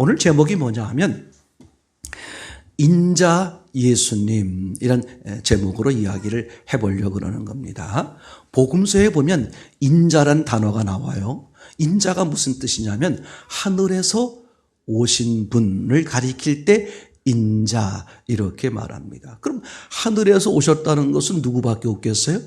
오늘 제목이 뭐냐 하면 인자 예수님이란 제목으로 이야기를 해보려고 그러는 겁니다. 복음서에 보면 인자란 단어가 나와요. 인자가 무슨 뜻이냐면 하늘에서 오신 분을 가리킬 때 인자 이렇게 말합니다. 그럼 하늘에서 오셨다는 것은 누구밖에 없겠어요?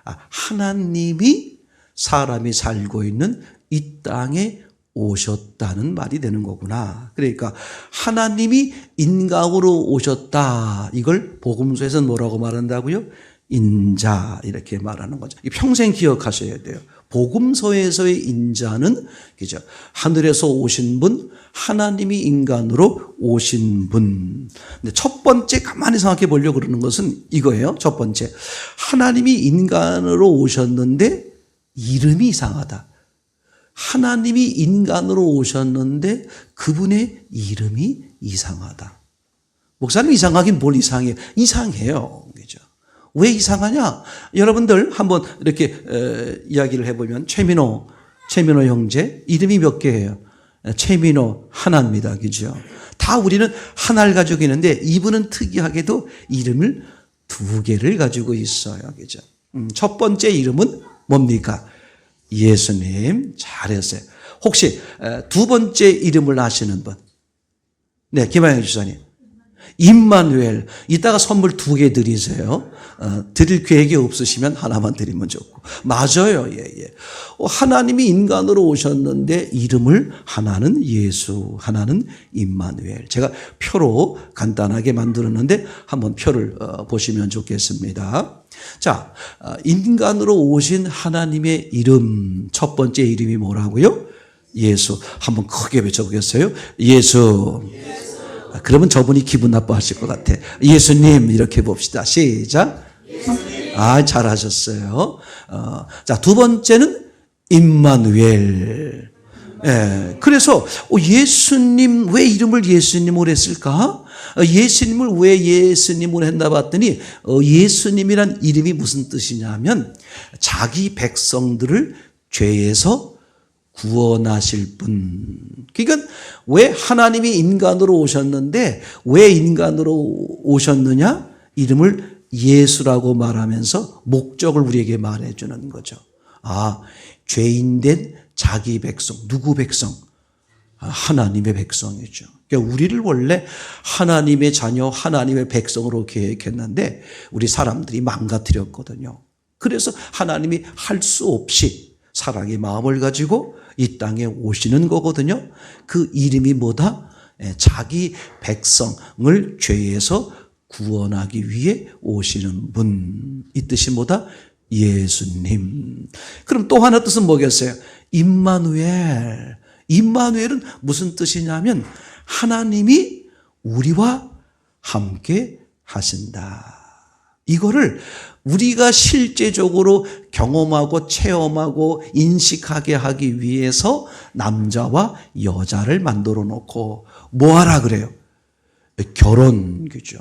하나님이 사람이 살고 있는 이 땅에 오셨다는 말이 되는 거구나. 그러니까 하나님이 인간으로 오셨다. 이걸 복음서에서는 뭐라고 말한다고요? 인자 이렇게 말하는 거죠. 평생 기억하셔야 돼요. 복음서에서의 인자는 그죠? 하늘에서 오신 분, 하나님이 인간으로 오신 분. 근데 첫 번째 가만히 생각해 보려고 그러는 것은 이거예요. 첫 번째, 하나님이 인간으로 오셨는데 이름이 이상하다. 하나님이 인간으로 오셨는데 그분의 이름이 이상하다. 목사님 이상하긴 뭘 이상해요? 이상해요. 그죠? 왜 이상하냐? 여러분들 한번 이렇게 이야기를 해보면 최민호 형제 이름이 몇 개예요? 최민호 하나입니다. 그죠? 다 우리는 하나를 가지고 있는데 이분은 특이하게도 이름을 두 개를 가지고 있어요. 그죠? 첫 번째 이름은 뭡니까? 예수님. 잘했어요. 혹시 두 번째 이름을 아시는 분? 네, 김하영 주사님. 임마누엘. 이따가 선물 두 개 드리세요. 드릴 계획이 없으시면 하나만 드리면 좋고. 맞아요. 예. 하나님이 인간으로 오셨는데 이름을 하나는 예수, 하나는 임마누엘. 제가 표로 간단하게 만들었는데 한번 표를 보시면 좋겠습니다. 자, 인간으로 오신 하나님의 이름, 첫 번째 이름이 뭐라고요? 예수. 한번 크게 외쳐보겠어요? 예수. 그러면 저분이 기분 나빠하실 것 같아. 예수님 이렇게 봅시다. 시작. 잘하셨어요. 자, 두 번째는 임마누엘. 예, 그래서 예수님 왜 이름을 예수님으로 했을까? 예수님을 왜 예수님으로 했나 봤더니 예수님이란 이름이 무슨 뜻이냐면 자기 백성들을 죄에서 구원하실 분. 그러니까 왜 하나님이 인간으로 오셨는데 왜 인간으로 오셨느냐? 이름을 예수라고 말하면서 목적을 우리에게 말해주는 거죠. 죄인된 자기 백성. 누구 백성? 하나님의 백성이죠. 그러니까 우리를 원래 하나님의 자녀, 하나님의 백성으로 계획했는데 우리 사람들이 망가뜨렸거든요. 그래서 하나님이 할 수 없이 사랑의 마음을 가지고 이 땅에 오시는 거거든요. 그 이름이 뭐다? 자기 백성을 죄에서 구원하기 위해 오시는 분. 이 뜻이 뭐다? 예수님. 그럼 또 하나 뜻은 뭐겠어요? 임마누엘. 임마누엘은 무슨 뜻이냐면 하나님이 우리와 함께 하신다. 이거를 우리가 실제적으로 경험하고 체험하고 인식하게 하기 위해서 남자와 여자를 만들어 놓고 뭐 하라 그래요? 결혼, 그죠?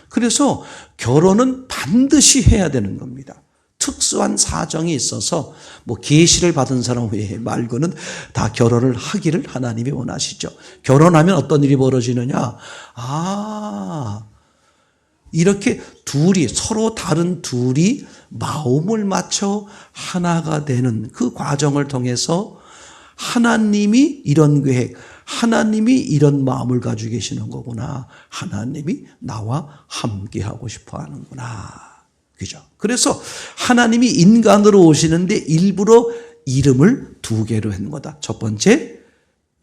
그래서 결혼은 반드시 해야 되는 겁니다. 특수한 사정이 있어서 계시를 받은 사람 외에 말고는 다 결혼을 하기를 하나님이 원하시죠. 결혼하면 어떤 일이 벌어지느냐? 이렇게 둘이 서로 다른 둘이 마음을 맞춰 하나가 되는 그 과정을 통해서 하나님이 이런 계획, 하나님이 이런 마음을 가지고 계시는 거구나. 하나님이 나와 함께하고 싶어 하는구나. 그죠? 그래서 하나님이 인간으로 오시는데 일부러 이름을 두 개로 한 거다. 첫 번째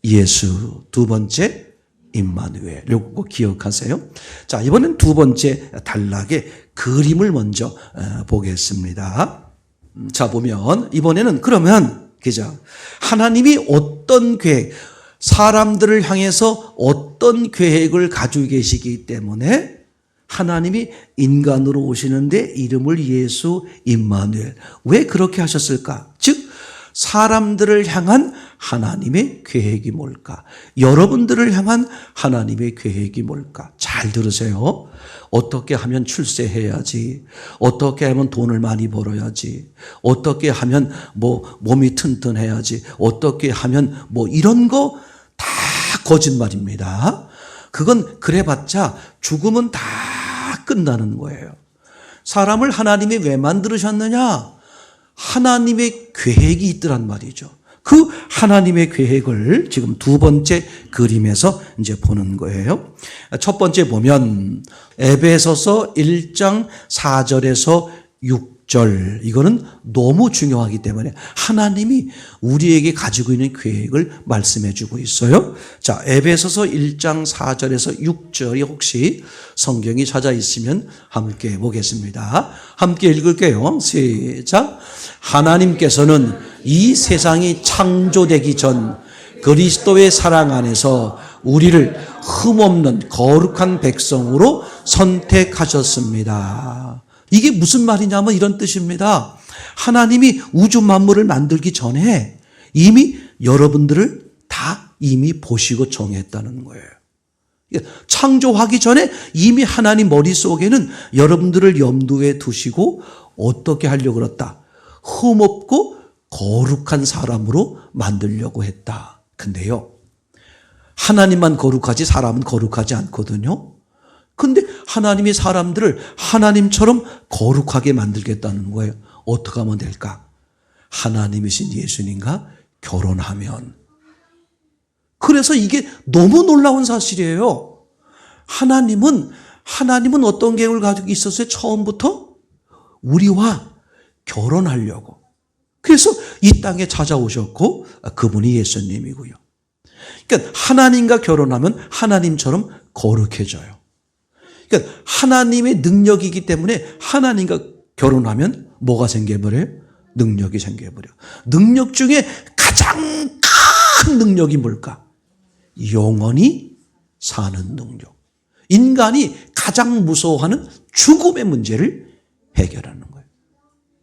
예수, 두 번째 임마누엘. 요거 기억하세요. 자, 이번엔 두 번째 단락의 그림을 먼저 보겠습니다. 자, 보면 이번에는 그러면 그죠? 하나님이 어떤 계획, 사람들을 향해서 어떤 계획을 가지고 계시기 때문에 하나님이 인간으로 오시는데 이름을 예수 임마누엘. 왜 그렇게 하셨을까? 즉 사람들을 향한 하나님의 계획이 뭘까? 여러분들을 향한 하나님의 계획이 뭘까? 잘 들으세요. 어떻게 하면 출세해야지. 어떻게 하면 돈을 많이 벌어야지. 어떻게 하면 몸이 튼튼해야지. 어떻게 하면 이런 거 다 거짓말입니다. 그건 그래봤자 죽으면 다 끝나는 거예요. 사람을 하나님이 왜 만들으셨느냐? 하나님의 계획이 있더란 말이죠. 그 하나님의 계획을 지금 두 번째 그림에서 이제 보는 거예요. 첫 번째 보면 에베소서 1장 4절에서 6절, 이거는 너무 중요하기 때문에 하나님이 우리에게 가지고 있는 계획을 말씀해 주고 있어요. 자, 에베소서 1장 4절에서 6절이 혹시 성경이 찾아 있으면 함께 보겠습니다. 함께 읽을게요. 시작. 하나님께서는 이 세상이 창조되기 전 그리스도의 사랑 안에서 우리를 흠없는 거룩한 백성으로 선택하셨습니다. 이게 무슨 말이냐면 이런 뜻입니다. 하나님이 우주 만물을 만들기 전에 이미 여러분들을 다 이미 보시고 정했다는 거예요. 창조하기 전에 이미 하나님 머릿속에는 여러분들을 염두에 두시고 어떻게 하려고 그랬다. 흠없고 거룩한 사람으로 만들려고 했다. 근데요, 하나님만 거룩하지 사람은 거룩하지 않거든요. 근데 하나님이 사람들을 하나님처럼 거룩하게 만들겠다는 거예요. 어떻게 하면 될까? 하나님이신 예수님과 결혼하면. 그래서 이게 너무 놀라운 사실이에요. 하나님은 어떤 계획을 가지고 있었어요? 처음부터 우리와 결혼하려고. 그래서 이 땅에 찾아오셨고 그분이 예수님이고요. 그러니까 하나님과 결혼하면 하나님처럼 거룩해져요. 그러니까 하나님의 능력이기 때문에 하나님과 결혼하면 뭐가 생겨버려요? 능력이 생겨버려요. 능력 중에 가장 큰 능력이 뭘까? 영원히 사는 능력. 인간이 가장 무서워하는 죽음의 문제를 해결하는 거예요.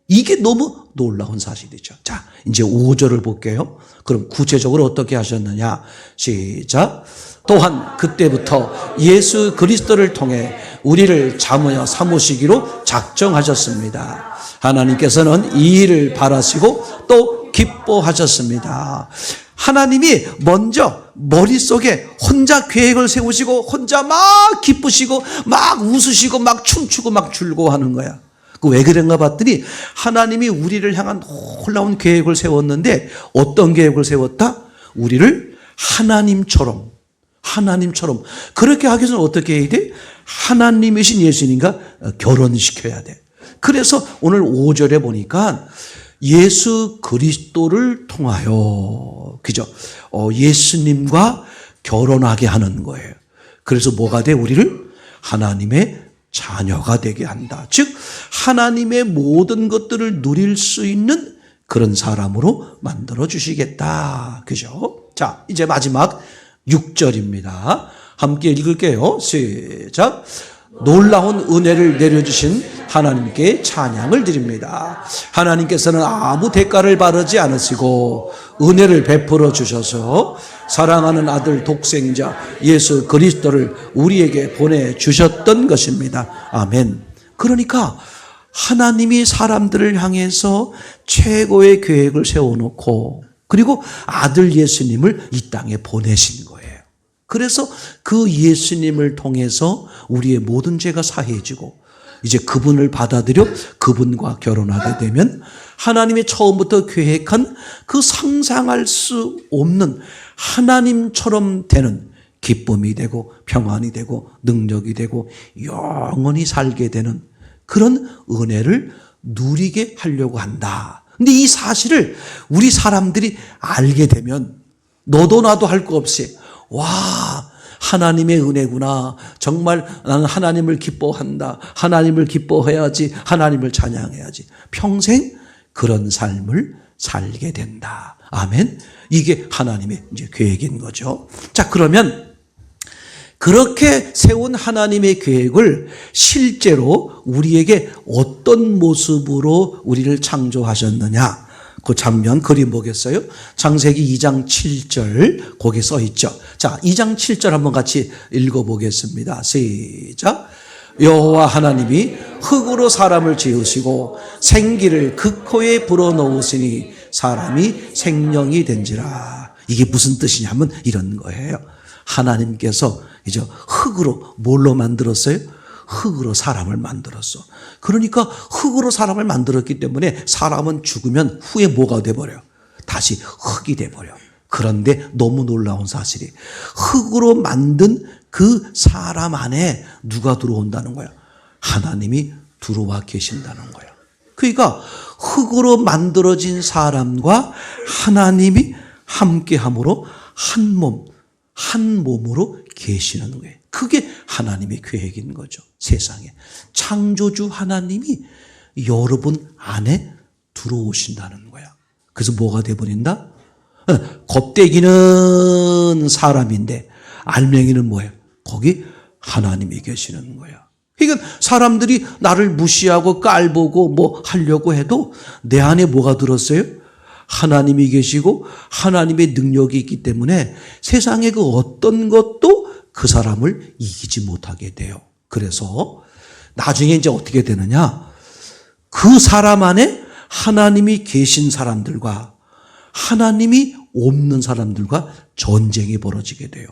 이게 너무 놀라운 사실이죠. 자, 이제 5절을 볼게요. 그럼 구체적으로 어떻게 하셨느냐? 시작. 또한 그때부터 예수 그리스도를 통해 우리를 자녀 삼으시기로 작정하셨습니다. 하나님께서는 이 일을 바라시고 또 기뻐하셨습니다. 하나님이 먼저 머릿속에 혼자 계획을 세우시고 혼자 막 기쁘시고 막 웃으시고 막 춤추고 막 즐거워하는 거야. 왜 그런가 봤더니 하나님이 우리를 향한 놀라운 계획을 세웠는데 어떤 계획을 세웠다? 우리를 하나님처럼 그렇게 하기 위해서는 어떻게 해야 돼? 하나님이신 예수님과 결혼시켜야 돼. 그래서 오늘 5절에 보니까 예수 그리스도를 통하여, 그죠? 예수님과 결혼하게 하는 거예요. 그래서 뭐가 돼? 우리를 하나님의 자녀가 되게 한다. 즉 하나님의 모든 것들을 누릴 수 있는 그런 사람으로 만들어 주시겠다. 그죠? 자, 이제 마지막 6절입니다. 함께 읽을게요. 시작. 놀라운 은혜를 내려주신 하나님께 찬양을 드립니다. 하나님께서는 아무 대가를 바라지 않으시고 은혜를 베풀어 주셔서 사랑하는 아들 독생자 예수 그리스도를 우리에게 보내주셨던 것입니다. 아멘. 그러니까 하나님이 사람들을 향해서 최고의 계획을 세워놓고 그리고 아들 예수님을 이 땅에 보내신 거예요. 그래서 그 예수님을 통해서 우리의 모든 죄가 사해지고 이제 그분을 받아들여 그분과 결혼하게 되면 하나님이 처음부터 계획한 그 상상할 수 없는 하나님처럼 되는 기쁨이 되고 평안이 되고 능력이 되고 영원히 살게 되는 그런 은혜를 누리게 하려고 한다. 근데 이 사실을 우리 사람들이 알게 되면 너도 나도 할 거 없이 와, 하나님의 은혜구나. 정말 나는 하나님을 기뻐한다. 하나님을 기뻐해야지. 하나님을 찬양해야지. 평생 그런 삶을 살게 된다. 아멘. 이게 하나님의 이제 계획인 거죠. 자, 그러면 그렇게 세운 하나님의 계획을 실제로 우리에게 어떤 모습으로 우리를 창조하셨느냐? 그 장면 그림 보겠어요? 창세기 2장 7절 거기에 써 있죠. 자, 2장 7절 한번 같이 읽어보겠습니다. 시작. 여호와 하나님이 흙으로 사람을 지으시고 생기를 그 코에 불어넣으시니 사람이 생명이 된지라. 이게 무슨 뜻이냐면 이런 거예요. 하나님께서 이제 흙으로 뭘로 만들었어요? 흙으로 사람을 만들었어. 그러니까 흙으로 사람을 만들었기 때문에 사람은 죽으면 후에 뭐가 돼버려요? 다시 흙이 돼버려. 그런데 너무 놀라운 사실이 흙으로 만든 그 사람 안에 누가 들어온다는 거야? 하나님이 들어와 계신다는 거야. 그러니까 흙으로 만들어진 사람과 하나님이 함께함으로 한 몸으로 계시는 거예요. 그게 하나님의 계획인 거죠. 세상에. 창조주 하나님이 여러분 안에 들어오신다는 거야. 그래서 뭐가 돼버린다? 껍데기는 사람인데 알맹이는 뭐예요? 거기 하나님이 계시는 거야. 그러니까 사람들이 나를 무시하고 깔보고 뭐 하려고 해도 내 안에 뭐가 들었어요? 하나님이 계시고 하나님의 능력이 있기 때문에 세상의 그 어떤 것도 그 사람을 이기지 못하게 돼요. 그래서 나중에 이제 어떻게 되느냐? 그 사람 안에 하나님이 계신 사람들과 하나님이 없는 사람들과 전쟁이 벌어지게 돼요.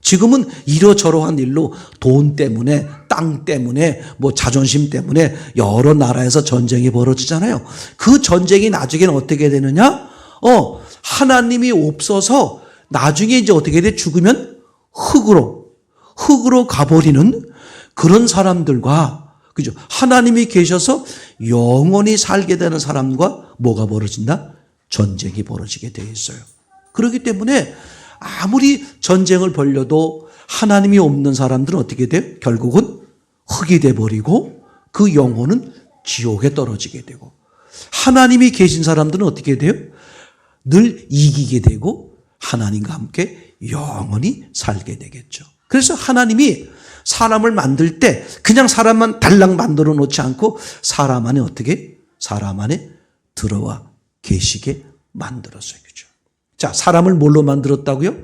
지금은 이러저러한 일로 돈 때문에, 땅 때문에, 뭐 자존심 때문에 여러 나라에서 전쟁이 벌어지잖아요. 그 전쟁이 나중에는 어떻게 되느냐? 하나님이 없어서 나중에 이제 어떻게 돼? 죽으면 흙으로 가버리는 그런 사람들과, 그죠? 하나님이 계셔서 영원히 살게 되는 사람과 뭐가 벌어진다? 전쟁이 벌어지게 되어 있어요. 그렇기 때문에 아무리 전쟁을 벌려도 하나님이 없는 사람들은 어떻게 돼요? 결국은 흙이 돼버리고 그 영혼은 지옥에 떨어지게 되고, 하나님이 계신 사람들은 어떻게 돼요? 늘 이기게 되고 하나님과 함께 영원히 살게 되겠죠. 그래서 하나님이 사람을 만들 때 그냥 사람만 달랑 만들어 놓지 않고 사람 안에 어떻게? 사람 안에 들어와 계시게 만들었어요. 그죠? 자, 사람을 뭘로 만들었다고요?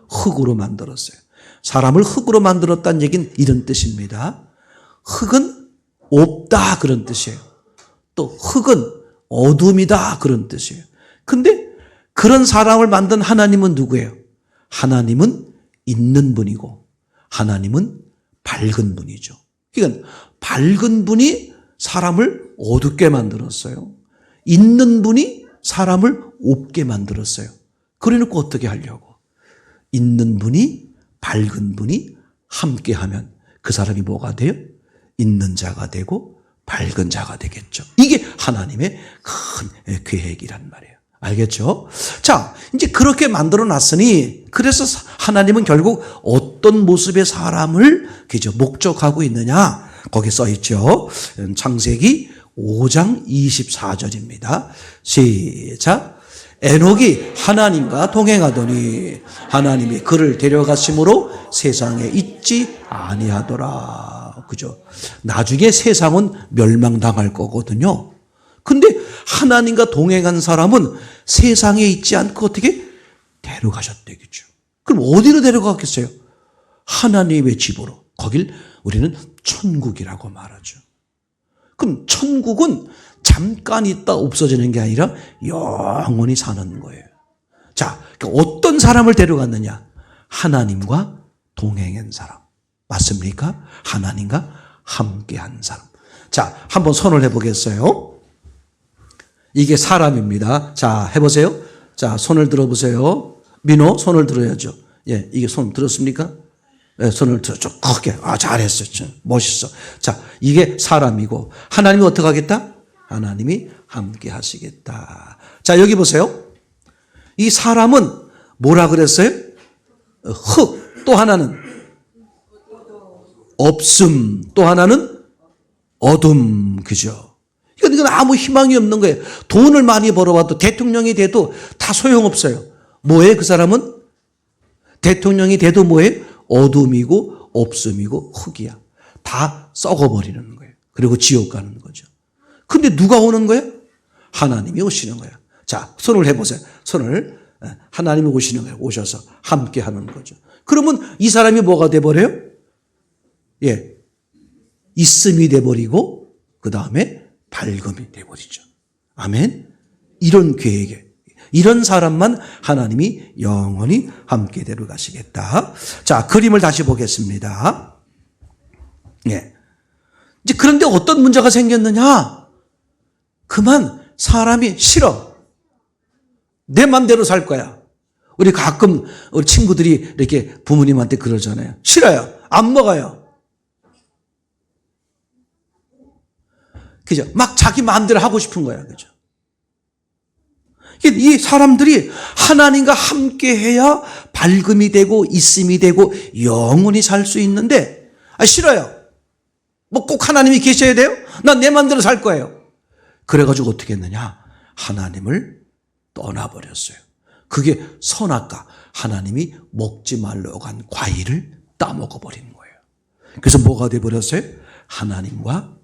흙으로 만들었어요. 사람을 흙으로 만들었다는 얘기는 이런 뜻입니다. 흙은 없다 그런 뜻이에요. 또 흙은 어둠이다 그런 뜻이에요. 근데 그런 사람을 만든 하나님은 누구예요? 하나님은 있는 분이고 하나님은 밝은 분이죠. 그러니까 밝은 분이 사람을 어둡게 만들었어요. 있는 분이 사람을 없게 만들었어요. 그래놓고 어떻게 하려고? 있는 분이, 밝은 분이 함께하면 그 사람이 뭐가 돼요? 있는 자가 되고 밝은 자가 되겠죠. 이게 하나님의 큰 계획이란 말이에요. 알겠죠? 자, 이제 그렇게 만들어 놨으니, 그래서 하나님은 결국 어떤 모습의 사람을 그저 목적하고 있느냐? 거기 써 있죠. 창세기 5장 24절입니다. 시작. 에녹이 하나님과 동행하더니 하나님이 그를 데려가심으로 세상에 있지 아니하더라. 그죠? 나중에 세상은 멸망당할 거거든요. 근데 하나님과 동행한 사람은 세상에 있지 않고 어떻게 데려가셨대겠죠. 그럼 어디로 데려가겠어요? 하나님의 집으로. 거길 우리는 천국이라고 말하죠. 그럼 천국은 잠깐 있다 없어지는 게 아니라 영원히 사는 거예요. 자, 어떤 사람을 데려갔느냐? 하나님과 동행한 사람. 맞습니까? 하나님과 함께한 사람. 자, 한번 손을 해보겠어요. 이게 사람입니다. 자, 해보세요. 자, 손을 들어보세요. 민호, 손을 들어야죠. 예, 이게 손 들었습니까? 네, 손을 들어 쭉 크게. 아, 잘했어. 멋있어. 자, 이게 사람이고 하나님이 어떻게 하겠다? 하나님이 함께 하시겠다. 자, 여기 보세요. 이 사람은 뭐라 그랬어요? 흙. 또 하나는 없음. 또 하나는 어둠. 그죠? 이건 아무 희망이 없는 거예요. 돈을 많이 벌어봐도 대통령이 돼도 다 소용없어요. 뭐예요? 그 사람은? 대통령이 돼도 뭐예요? 어둠이고 없음이고 흙이야. 다 썩어버리는 거예요. 그리고 지옥 가는 거죠. 근데 누가 오는 거예요? 하나님이 오시는 거예요. 자, 손을 해보세요. 손을. 하나님이 오시는 거예요. 오셔서 함께 하는 거죠. 그러면 이 사람이 뭐가 돼버려요? 예. 있음이 돼버리고 그 다음에 밝음이 돼버리죠. 아멘. 이런 계획에 이런 사람만 하나님이 영원히 함께 데려가시겠다. 자, 그림을 다시 보겠습니다. 예. 이제 그런데 어떤 문제가 생겼느냐? 그만 사람이 싫어. 내 맘대로 살 거야. 우리 가끔 우리 친구들이 이렇게 부모님한테 그러잖아요. 싫어요. 안 먹어요. 그죠? 막 자기 마음대로 하고 싶은 거야. 그죠? 이 사람들이 하나님과 함께 해야 밝음이 되고 있음이 되고 영원히 살 수 있는데, 싫어요. 뭐 꼭 하나님이 계셔야 돼요? 난 내 마음대로 살 거예요. 그래가지고 어떻게 했느냐? 하나님을 떠나버렸어요. 그게 선악과, 하나님이 먹지 말라고 한 과일을 따먹어버린 거예요. 그래서 뭐가 돼버렸어요? 하나님과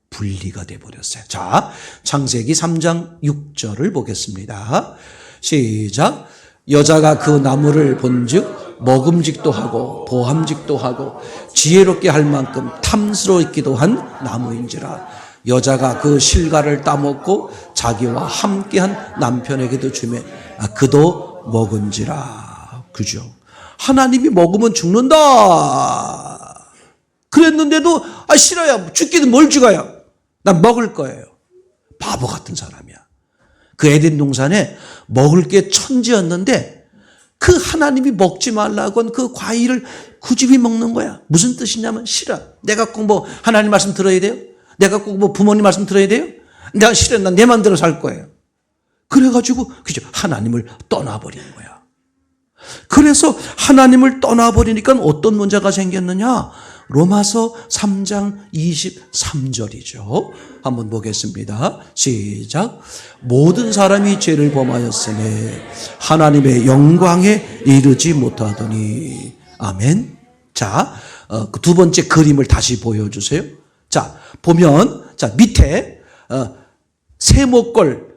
분리가 돼버렸어요. 자, 창세기 3장 6절을 보겠습니다. 시작. 여자가 그 나무를 본즉 먹음직도 하고 보함직도 하고 지혜롭게 할 만큼 탐스러웠기도 한 나무인지라. 여자가 그 실과를 따먹고 자기와 함께한 남편에게도 주매 그도 먹은지라. 그죠? 하나님이 먹으면 죽는다 그랬는데도 싫어요. 죽기는 뭘 죽어요? 난 먹을 거예요. 바보 같은 사람이야. 그 에덴 동산에 먹을 게 천지였는데 그 하나님이 먹지 말라고 한 그 과일을 굳이 먹는 거야. 무슨 뜻이냐면 싫어. 내가 꼭 뭐 하나님 말씀 들어야 돼요? 내가 꼭 뭐 부모님 말씀 들어야 돼요? 내가 싫어. 난 내 마음대로 살 거예요. 그래가지고 그죠? 하나님을 떠나버린 거야. 그래서 하나님을 떠나버리니까 어떤 문제가 생겼느냐? 로마서 3장 23절이죠. 한번 보겠습니다. 시작. 모든 사람이 죄를 범하였으니 하나님의 영광에 이르지 못하더니. 아멘. 자, 그 두 번째 그림을 다시 보여주세요. 자, 보면, 자, 밑에, 세모꼴,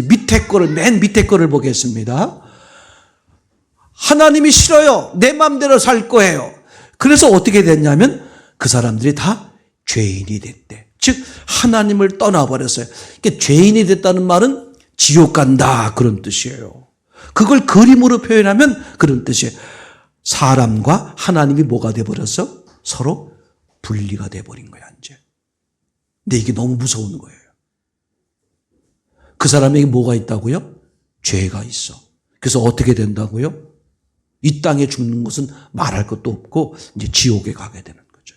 밑에 거를, 맨 밑에 거를 보겠습니다. 하나님이 싫어요. 내 마음대로 살 거예요. 그래서 어떻게 됐냐면 그 사람들이 다 죄인이 됐대. 즉 하나님을 떠나버렸어요. 그러니까 죄인이 됐다는 말은 지옥 간다 그런 뜻이에요. 그걸 그림으로 표현하면 그런 뜻이에요. 사람과 하나님이 뭐가 돼버렸어? 서로 분리가 돼버린 거야 이제. 근데 이게 너무 무서운 거예요. 그 사람에게 뭐가 있다고요? 죄가 있어. 그래서 어떻게 된다고요? 이 땅에 죽는 것은 말할 것도 없고 이제 지옥에 가게 되는 거죠.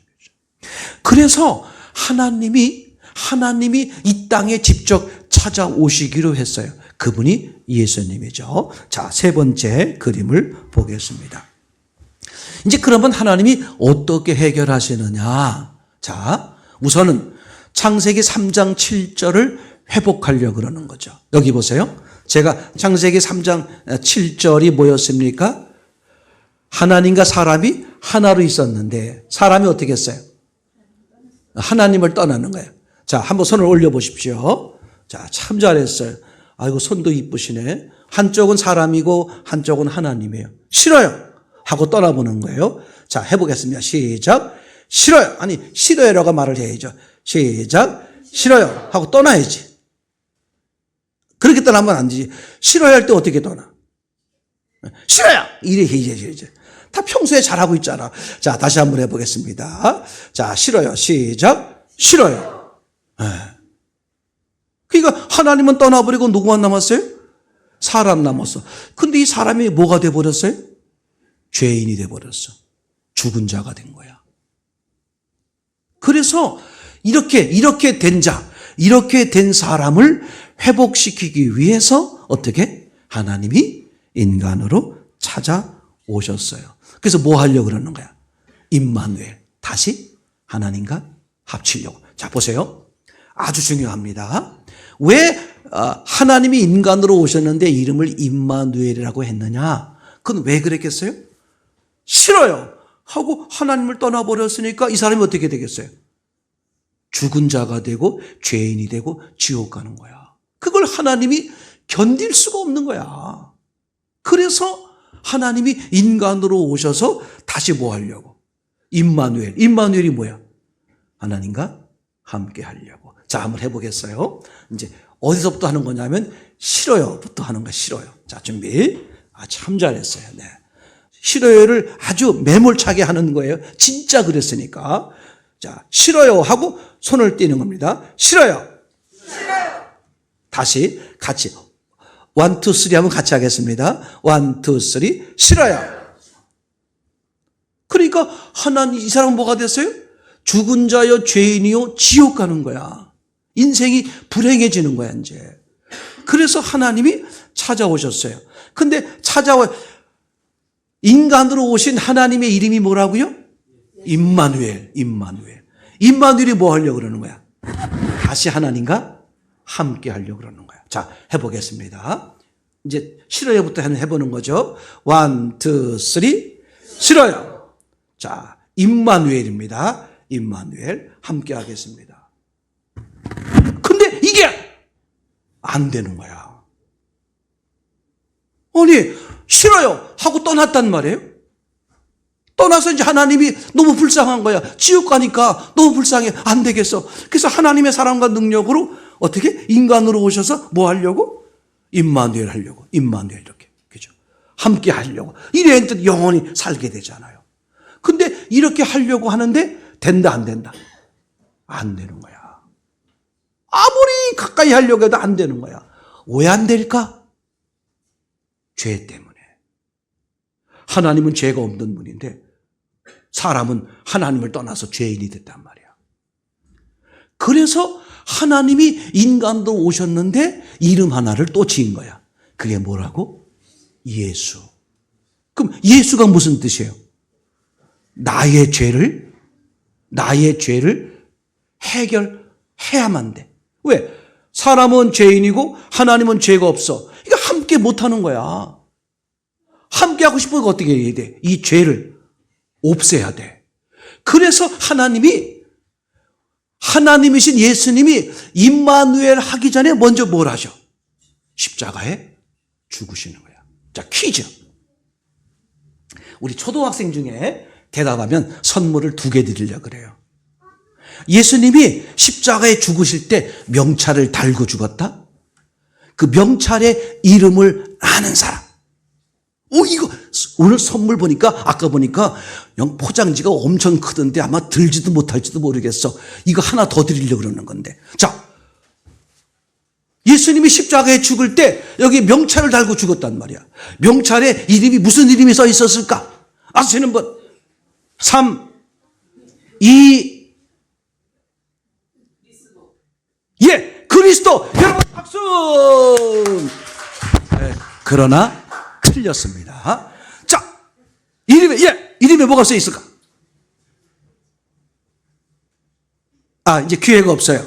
그래서 하나님이 이 땅에 직접 찾아오시기로 했어요. 그분이 예수님이죠. 자, 세 번째 그림을 보겠습니다. 이제 그러면 하나님이 어떻게 해결하시느냐? 자, 우선은 창세기 3장 7절을 회복하려고 그러는 거죠. 여기 보세요. 제가 창세기 3장 7절이 뭐였습니까? 하나님과 사람이 하나로 있었는데 사람이 어떻게 했어요? 하나님을 떠나는 거예요. 자, 한번 손을 올려보십시오. 자, 참 잘했어요. 아이고, 손도 이쁘시네. 한쪽은 사람이고 한쪽은 하나님이에요. 싫어요 하고 떠나보는 거예요. 자, 해보겠습니다. 시작. 싫어요. 아니, 싫어요라고 말을 해야죠. 시작. 싫어요 하고 떠나야지. 그렇게 떠나면 안 되지. 싫어요 할 때 어떻게 떠나? 싫어요! 이래 해야지. 다 평소에 잘하고 있잖아. 자, 다시 한번 해보겠습니다. 자, 싫어요. 시작. 싫어요. 그러니까 하나님은 떠나버리고 누구만 남았어요? 사람 남았어. 근데 이 사람이 뭐가 돼버렸어요? 죄인이 돼버렸어. 죽은 자가 된 거야. 그래서 이렇게 된 자, 이렇게 된 사람을 회복시키기 위해서 어떻게? 하나님이 인간으로 찾아오셨어요. 그래서 뭐 하려고 그러는 거야? 임마누엘. 다시 하나님과 합치려고. 자, 보세요. 아주 중요합니다. 왜 하나님이 인간으로 오셨는데 이름을 임마누엘이라고 했느냐? 그건 왜 그랬겠어요? 싫어요 하고 하나님을 떠나버렸으니까 이 사람이 어떻게 되겠어요? 죽은 자가 되고 죄인이 되고 지옥 가는 거야. 그걸 하나님이 견딜 수가 없는 거야. 그래서 하나님이 인간으로 오셔서 다시 뭐 하려고? 임마누엘. 임마누엘이 뭐야? 하나님과 함께 하려고. 자, 한번 해보겠어요. 이제 어디서부터 하는 거냐면 싫어요부터 하는 거. 싫어요. 자, 준비. 참 잘했어요. 네. 싫어요를 아주 매몰차게 하는 거예요. 진짜 그랬으니까. 자, 싫어요 하고 손을 떼는 겁니다. 싫어요. 싫어요. 다시 같이 1, 2, 3 하면 같이 하겠습니다. 1, 2, 3 싫어요. 그러니까 하나님, 이 사람은 뭐가 됐어요? 죽은 자여 죄인이요 지옥 가는 거야. 인생이 불행해지는 거야 이제. 그래서 하나님이 찾아오셨어요. 근데 인간으로 오신 하나님의 이름이 뭐라고요? 임마누엘. 임마누엘이 뭐 하려고 그러는 거야? 다시 하나님과 함께 하려고 그러는 거야. 자, 해보겠습니다. 이제 싫어요부터 해보는 거죠. 1, 2, 3 싫어요. 자, 임마누엘입니다. 임마누엘 함께 하겠습니다. 근데 이게 안 되는 거야. 아니, 싫어요 하고 떠났단 말이에요. 떠나서 이제 하나님이 너무 불쌍한 거야. 지옥 가니까 너무 불쌍해. 안 되겠어. 그래서 하나님의 사랑과 능력으로 어떻게? 인간으로 오셔서 뭐 하려고? 임마누엘 하려고. 임마누엘 이렇게. 그죠? 함께 하려고. 이래야 영원히 살게 되잖아요. 근데 이렇게 하려고 하는데 된다, 안 된다? 안 되는 거야. 아무리 가까이 하려고 해도 안 되는 거야. 왜 안 될까? 죄 때문에. 하나님은 죄가 없는 분인데 사람은 하나님을 떠나서 죄인이 됐단 말이야. 그래서 하나님이 인간도 오셨는데 이름 하나를 또 지은 거야. 그게 뭐라고? 예수. 그럼 예수가 무슨 뜻이에요? 나의 죄를 해결해야만 돼. 왜? 사람은 죄인이고 하나님은 죄가 없어. 이거 함께 못하는 거야. 함께 하고 싶으면 어떻게 해야 돼? 이 죄를 없애야 돼. 그래서 하나님이신 예수님이 임마누엘 하기 전에 먼저 뭘 하셔? 십자가에 죽으시는 거야. 자, 퀴즈. 우리 초등학생 중에 대답하면 선물을 2개 드리려고 그래요. 예수님이 십자가에 죽으실 때 명찰을 달고 죽었다? 그 명찰의 이름을 아는 사람. 이거 오늘 선물 보니까 아까 보니까 포장지가 엄청 크던데 아마 들지도 못할지도 모르겠어. 이거 하나 더 드리려고 그러는 건데. 자, 예수님이 십자가에 죽을 때 여기 명찰을 달고 죽었단 말이야. 명찰에 이름이 무슨 이름이 써 있었을까? 아시는 분? 3, 2, 예, 그리스도. 여러분 박수. 네, 그러나 틀렸습니다. 자, 이름에 뭐가 써 있을까? 이제 기회가 없어요.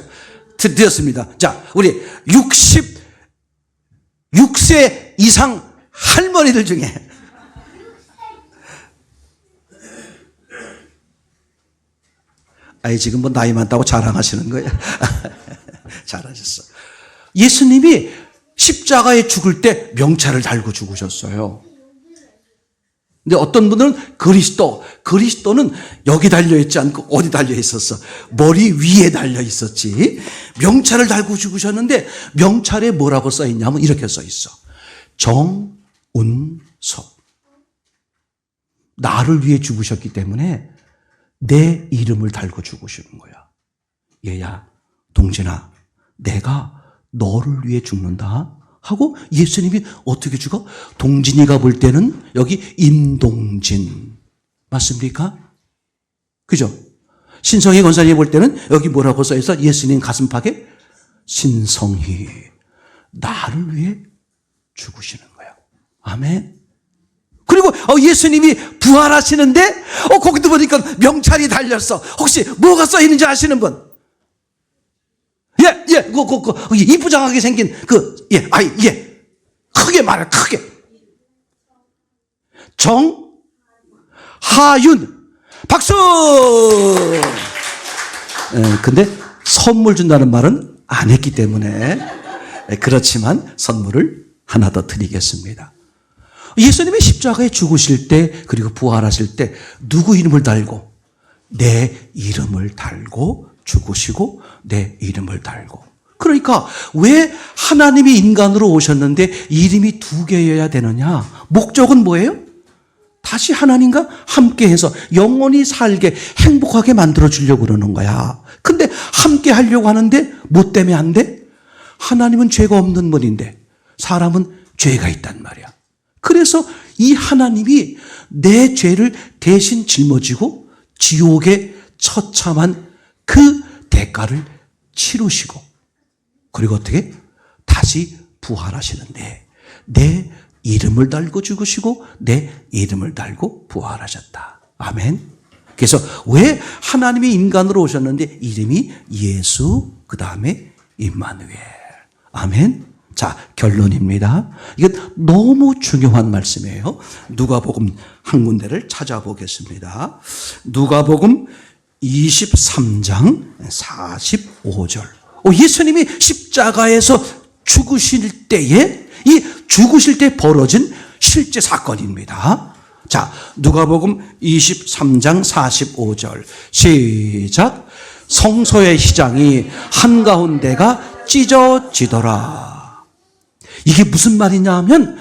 드렸습니다. 자, 우리 66세 이상 할머니들 중에 지금 뭐 나이 많다고 자랑하시는 거예요. 잘하셨어. 예수님이 십자가에 죽을 때 명찰을 달고 죽으셨어요. 근데 어떤 분들은 그리스도는 여기 달려있지 않고 어디 달려있었어? 머리 위에 달려있었지. 명찰을 달고 죽으셨는데 명찰에 뭐라고 써있냐면 이렇게 써있어. 정운석. 나를 위해 죽으셨기 때문에 내 이름을 달고 죽으시는 거야. 얘야, 동진아, 내가 너를 위해 죽는다 하고 예수님이 어떻게 죽어? 동진이가 볼 때는 여기 임동진 맞습니까? 그죠? 신성희 권사님이 볼 때는 여기 뭐라고 써있어? 예수님 가슴팍에 신성희, 나를 위해 죽으시는 거야. 아멘. 그리고 예수님이 부활하시는데 거기도 보니까 명찰이 달렸어. 혹시 뭐가 써있는지 아시는 분? 이쁘장하게 생긴 크게 말해, 크게. 정하윤. 박수! 근데 선물 준다는 말은 안 했기 때문에 그렇지만 선물을 하나 더 드리겠습니다. 예수님이 십자가에 죽으실 때 그리고 부활하실 때 누구 이름을 달고? 내 이름을 달고 죽으시고 내 이름을 달고. 그러니까 왜 하나님이 인간으로 오셨는데 이름이 두 개여야 되느냐? 목적은 뭐예요? 다시 하나님과 함께해서 영원히 살게 행복하게 만들어주려고 그러는 거야. 근데 함께 하려고 하는데 뭐 때문에 안 돼? 하나님은 죄가 없는 분인데 사람은 죄가 있단 말이야. 그래서 이 하나님이 내 죄를 대신 짊어지고 지옥에 처참한 그 대가를 치르시고, 그리고 어떻게? 다시 부활하시는데 내 이름을 달고 죽으시고 내 이름을 달고 부활하셨다. 아멘. 그래서 왜 하나님이 인간으로 오셨는데 이름이 예수, 그 다음에 임마누엘. 아멘. 자, 결론입니다. 이건 너무 중요한 말씀이에요. 누가복음 한 군데를 찾아보겠습니다. 누가복음 23장 45절. 예수님이 십자가에서 죽으실 때에, 이 죽으실 때 벌어진 실제 사건입니다. 자, 누가복음 23장 45절 시작. 성소의 휘장이 한가운데가 찢어지더라. 이게 무슨 말이냐 하면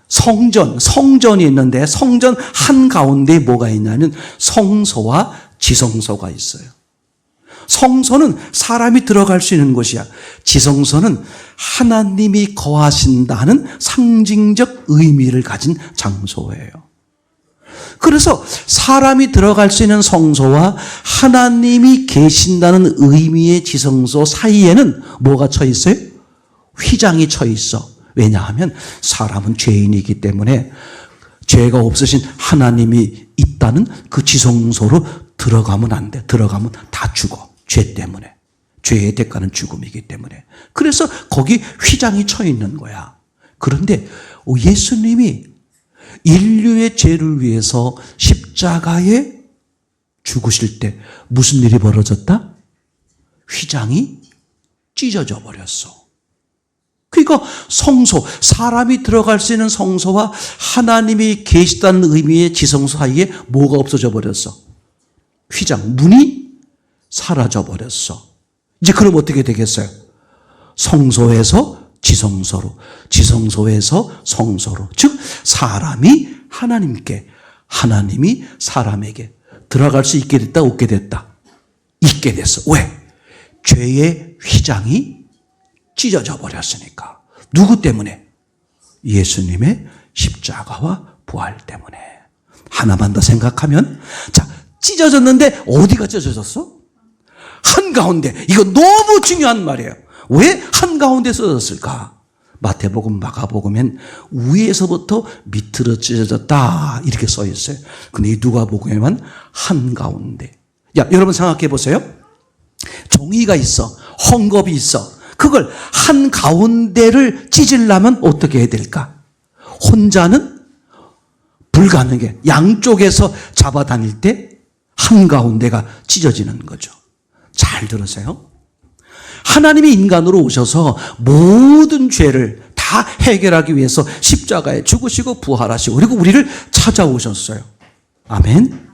성전이 있는데 성전 한가운데에 뭐가 있냐면 성소와 지성소가 있어요. 성소는 사람이 들어갈 수 있는 곳이야. 지성소는 하나님이 거하신다는 상징적 의미를 가진 장소예요. 그래서 사람이 들어갈 수 있는 성소와 하나님이 계신다는 의미의 지성소 사이에는 뭐가 쳐 있어요? 휘장이 쳐 있어. 왜냐하면 사람은 죄인이기 때문에 죄가 없으신 하나님이 있다는 그 지성소로 들어가면 안 돼. 들어가면 다 죽어. 죄 때문에. 죄의 대가는 죽음이기 때문에. 그래서 거기 휘장이 쳐 있는 거야. 그런데 예수님이 인류의 죄를 위해서 십자가에 죽으실 때 무슨 일이 벌어졌다? 휘장이 찢어져 버렸어. 그러니까 성소, 사람이 들어갈 수 있는 성소와 하나님이 계시다는 의미의 지성소 사이에 뭐가 없어져 버렸어? 휘장, 문이 사라져 버렸어. 이제 그럼 어떻게 되겠어요? 성소에서 지성소로, 지성소에서 성소로. 즉 사람이 하나님께, 하나님이 사람에게 들어갈 수 있게 됐다, 없게 됐다? 있게 됐어. 왜? 죄의 휘장이 찢어져 버렸으니까. 누구 때문에? 예수님의 십자가와 부활 때문에. 하나만 더 생각하면, 자, 찢어졌는데 어디가 찢어졌어? 한가운데. 이거 너무 중요한 말이에요. 왜 한가운데 찢어졌을까? 마태복음, 마가복음엔 위에서부터 밑으로 찢어졌다 이렇게 써 있어요. 근데 이 누가복음에만 한가운데. 야, 여러분 생각해 보세요. 종이가 있어. 헝겊이 있어. 그걸 한가운데를 찢으려면 어떻게 해야 될까? 혼자는 불가능해. 양쪽에서 잡아다닐 때 한가운데가 찢어지는 거죠. 잘 들으세요. 하나님이 인간으로 오셔서 모든 죄를 다 해결하기 위해서 십자가에 죽으시고 부활하시고 그리고 우리를 찾아오셨어요. 아멘.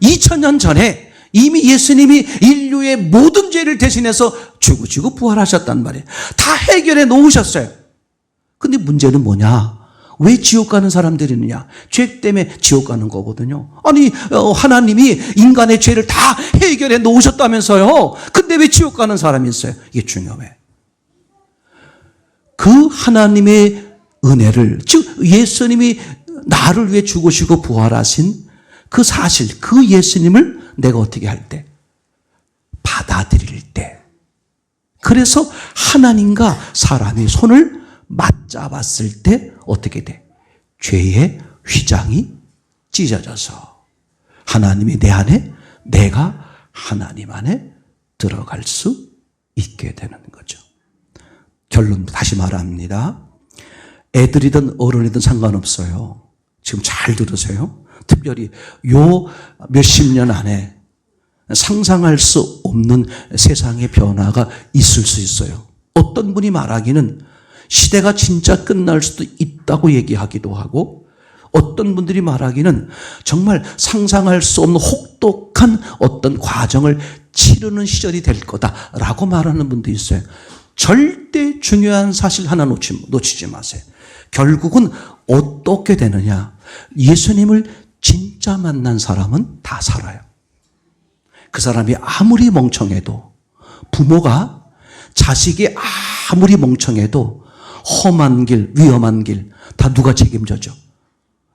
2000년 전에 이미 예수님이 인류의 모든 죄를 대신해서 죽으시고 부활하셨단 말이에요. 다 해결해 놓으셨어요. 근데 문제는 뭐냐? 왜 지옥 가는 사람들이 있느냐? 죄 때문에 지옥 가는 거거든요. 아니, 하나님이 인간의 죄를 다 해결해 놓으셨다면서요. 근데 왜 지옥 가는 사람이 있어요? 이게 중요해. 그 하나님의 은혜를, 즉 예수님이 나를 위해 죽으시고 부활하신 그 사실, 그 예수님을 내가 어떻게 할 때? 받아들일 때. 그래서 하나님과 사람이 손을 맞잡았을 때 어떻게 돼? 죄의 휘장이 찢어져서 하나님이 내 안에, 내가 하나님 안에 들어갈 수 있게 되는 거죠. 결론 다시 말합니다. 애들이든 어른이든 상관없어요. 지금 잘 들으세요. 특별히 요 몇십 년 안에 상상할 수 없는 세상의 변화가 있을 수 있어요. 어떤 분이 말하기는 시대가 진짜 끝날 수도 있다고 얘기하기도 하고, 어떤 분들이 말하기는 정말 상상할 수 없는 혹독한 어떤 과정을 치르는 시절이 될 거다라고 말하는 분도 있어요. 절대 중요한 사실 하나 놓치지 마세요. 결국은 어떻게 되느냐. 예수님을 진짜 만난 사람은 다 살아요. 그 사람이 아무리 멍청해도, 부모가 자식이 아무리 멍청해도 험한 길, 위험한 길 다 누가 책임져줘?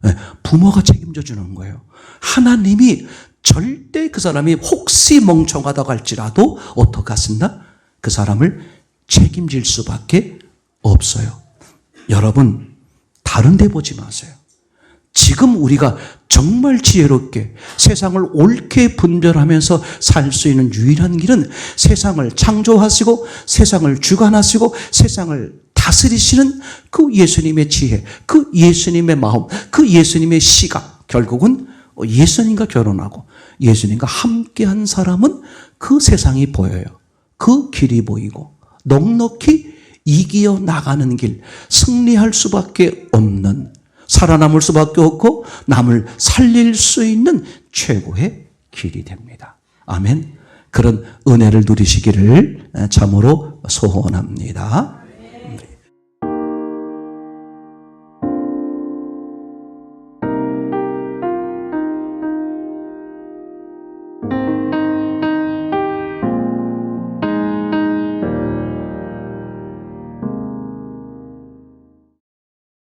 네, 부모가 책임져 주는 거예요. 하나님이 절대 그 사람이 혹시 멍청하다고 할지라도 어떻게 하신다? 그 사람을 책임질 수밖에 없어요. 여러분, 다른 데 보지 마세요. 지금 우리가 정말 지혜롭게 세상을 옳게 분별하면서 살 수 있는 유일한 길은 세상을 창조하시고 세상을 주관하시고 세상을 다스리시는 그 예수님의 지혜, 그 예수님의 마음, 그 예수님의 시각, 결국은 예수님과 결혼하고 예수님과 함께한 사람은 그 세상이 보여요. 그 길이 보이고 넉넉히 이기어 나가는 길, 승리할 수밖에 없는, 살아남을 수밖에 없고 남을 살릴 수 있는 최고의 길이 됩니다. 아멘. 그런 은혜를 누리시기를 참으로 소원합니다.